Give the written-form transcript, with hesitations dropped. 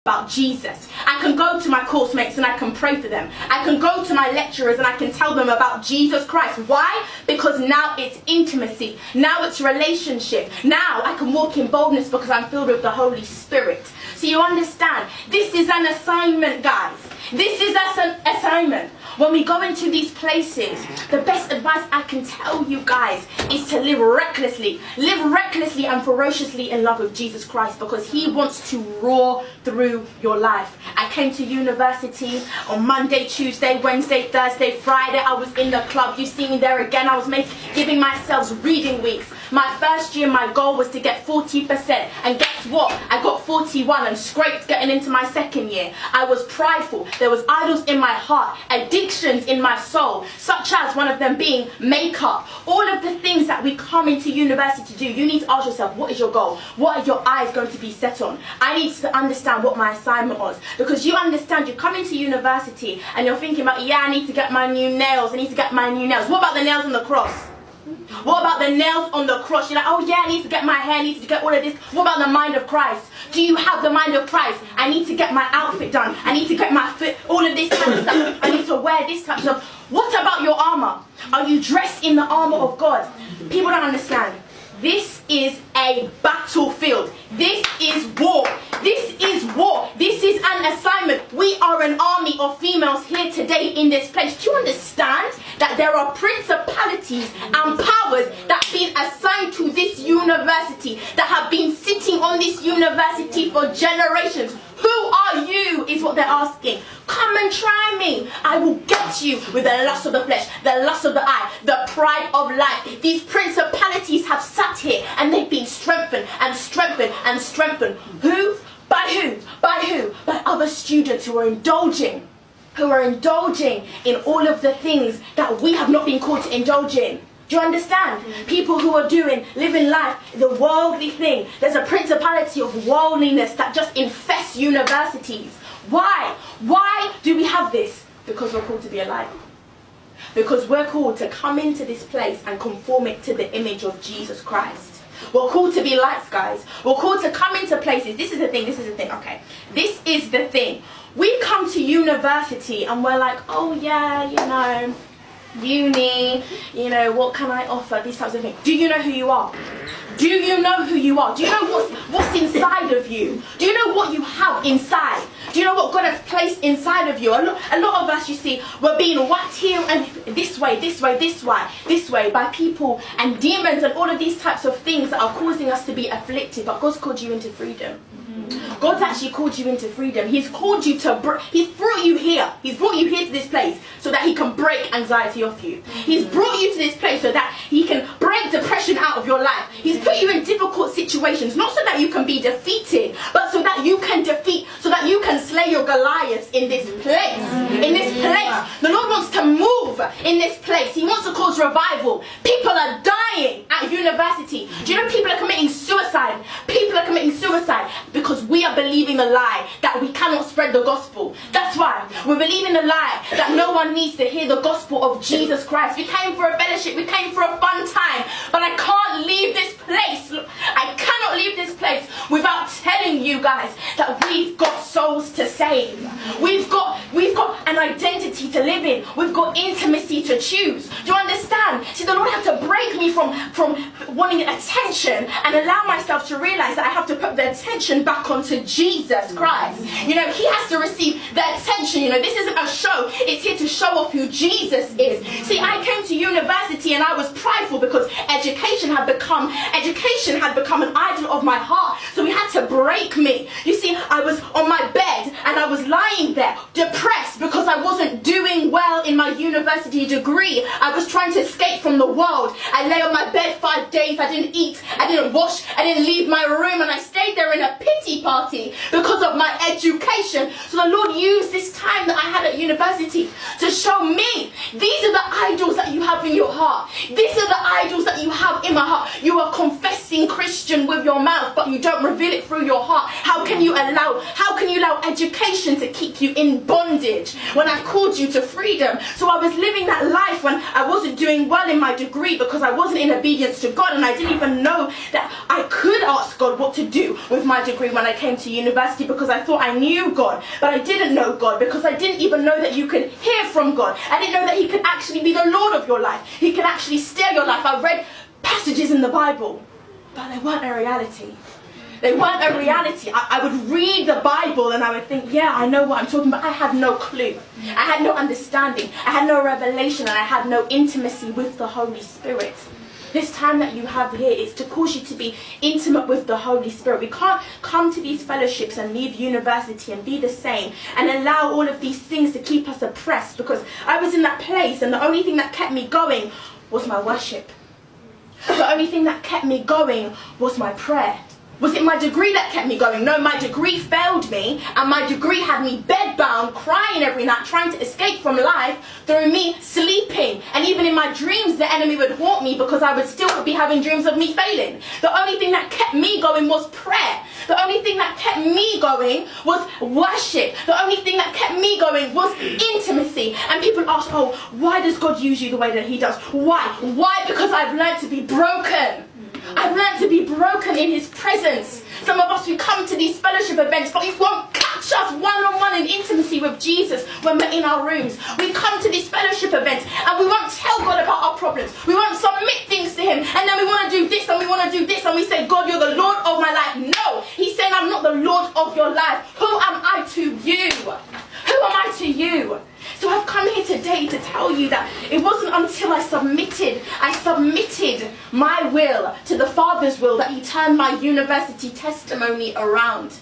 about Jesus. I can go to my course mates and I can pray for them. I can go to my lecturers and I can tell them about Jesus Christ. Why? Because now it's intimacy. Now it's relationship. Now I can walk in boldness because I'm filled with the Holy Spirit. So you understand, this is an assignment, guys. This is an assignment. When we go into these places, the best advice I can tell you guys is to live recklessly. Live recklessly and ferociously in love with Jesus Christ, because he wants to roar through your life. I came to university on Monday, Tuesday, Wednesday, Thursday, Friday. I was in the club. You see me there again. I was giving myself reading weeks. My first year, my goal was to get 40%. And guess what? I got 41 and scraped getting into my second year. I was prideful. There was idols in my heart, addictions in my soul, such as one of them being makeup. All of the things that we come into university to do, you need to ask yourself, what is your goal? What are your eyes going to be set on? I need to understand what my assignment was. Because you understand, you come into university and you're thinking about, yeah, I need to get my new nails. I need to get my new nails. What about the nails on the cross? What about the nails on the cross? You're like, oh yeah, I need to get my hair, I need to get all of this. What about the mind of Christ? Do you have the mind of Christ? I need to get my outfit done. I need to get my fit, all of this kind of stuff. I need to wear this type of stuff. What about your armor? Are you dressed in the armor of God? People don't understand. This is a battlefield. This is war. This is war. This is an assignment. We are an army of females here today in this place. Do you understand that there are principalities and powers that have been assigned to this university, that have been sitting on this university for generations? Who are you is what they're asking. Come and try me. I will get you with the lust of the flesh, the lust of the eye, the pride of life. These principalities have sat here and they've been strengthened and strengthened and strengthened. Who? By who? By who? By other students who are indulging. Who are indulging in all of the things that we have not been called to indulge in. Do you understand? People who are living life, the worldly thing. There's a principality of worldliness that just infests universities. Why? Why do we have this? Because we're called to be alive. Because we're called to come into this place and conform it to the image of Jesus Christ. We're called to be lights, guys. We're called to come into places. This is the thing, okay. This is the thing. We come to university and we're like, oh yeah, you know, uni, you know, what can I offer? These types of things. Do you know who you are? Do you know who you are? Do you know what's inside of you? Do you know what you have inside? Do you know what God has placed inside of you? A lot of us, you see, we're being whacked here and this way by people and demons and all of these types of things that are causing us to be afflicted. But God's called you into freedom. God's actually called you into freedom. He's called you to, he's brought you here. He's brought you here to this place so that he can break anxiety off you. He's brought you to this place so that he can break depression out of your life. He's put you in difficult situations, not so that you can be defeated, but so that you can slay your Goliaths in this place. In this place. The Lord wants to move in this place. He wants to cause revival. People are dying at university. Do you know people are committing suicide? People are committing suicide because we are believing the lie that we cannot spread the gospel. That's why we're believing the lie that no one needs to hear the gospel of Jesus Christ. We came for a fellowship, we came for a fun time, but I can't leave this place. I cannot leave this place without telling you guys that we've got souls to save. We've got an identity to live in. We've got intimacy to choose. Do you understand? See, the Lord had to break me from wanting attention and allow myself to realize that I have to put the attention back onto Jesus Christ. You know, he has to receive the attention. You know, this isn't a show. It's here to show off who Jesus is. See, I came to university and I was prideful because education had become an idol of my heart. So he had to break me. You see, I was on my bed and I was lying there depressed because I wasn't doing well in my university degree. I was trying to escape from the world. I lay on my bed 5 days. I didn't eat. I didn't wash. I didn't leave my room, and I stayed there in a pity party because of my education. So the Lord used this time that I had at university to show me, these are the idols that you have in your heart. These are the idols that you have in my heart. You are confessing Christian with your mouth, but you don't reveal it through your heart. How can you allow education to keep you in bondage when I called you to freedom? So I was living that life when I wasn't doing well in my degree because I wasn't in obedience to God, and I didn't even know that I could ask God what to do with my degree when I came to university, because I thought I knew God, but I didn't know God, because I didn't even know that you could hear from God. I didn't know that he could actually be the Lord of your life. He could actually steer your life. I read passages in the Bible, but they weren't a reality. They weren't a reality. I would read the Bible and I would think, yeah, I know what I'm talking about. I had no clue. I had no understanding. I had no revelation, and I had no intimacy with the Holy Spirit. This time that you have here is to cause you to be intimate with the Holy Spirit. We can't come to these fellowships and leave university and be the same and allow all of these things to keep us oppressed, because I was in that place and the only thing that kept me going was my worship. The only thing that kept me going was my prayer. Was it my degree that kept me going? No, my degree failed me, and my degree had me bedbound, crying every night, trying to escape from life through me sleeping. And even in my dreams, the enemy would haunt me because I would still be having dreams of me failing. The only thing that kept me going was prayer. The only thing that kept me going was worship. The only thing that kept me going was intimacy. And people ask, oh, why does God use you the way that he does? Why? Why? Because I've learned to be broken. I've learned to be broken in his presence. Some of us, we come to these fellowship events, but you won't catch us one-on-one in intimacy with Jesus when we're in our rooms. We come to these fellowship events and we won't tell God about our problems. We won't submit things to him, and then we want to do this and we want to do this, and we say, God, you're the Lord of my life. No, he's saying, I'm not the Lord of your life. Who am I to you? Who am I to you? So I've come here today to tell you that it wasn't until I submitted my will to the Father's will that he turned my university testimony around.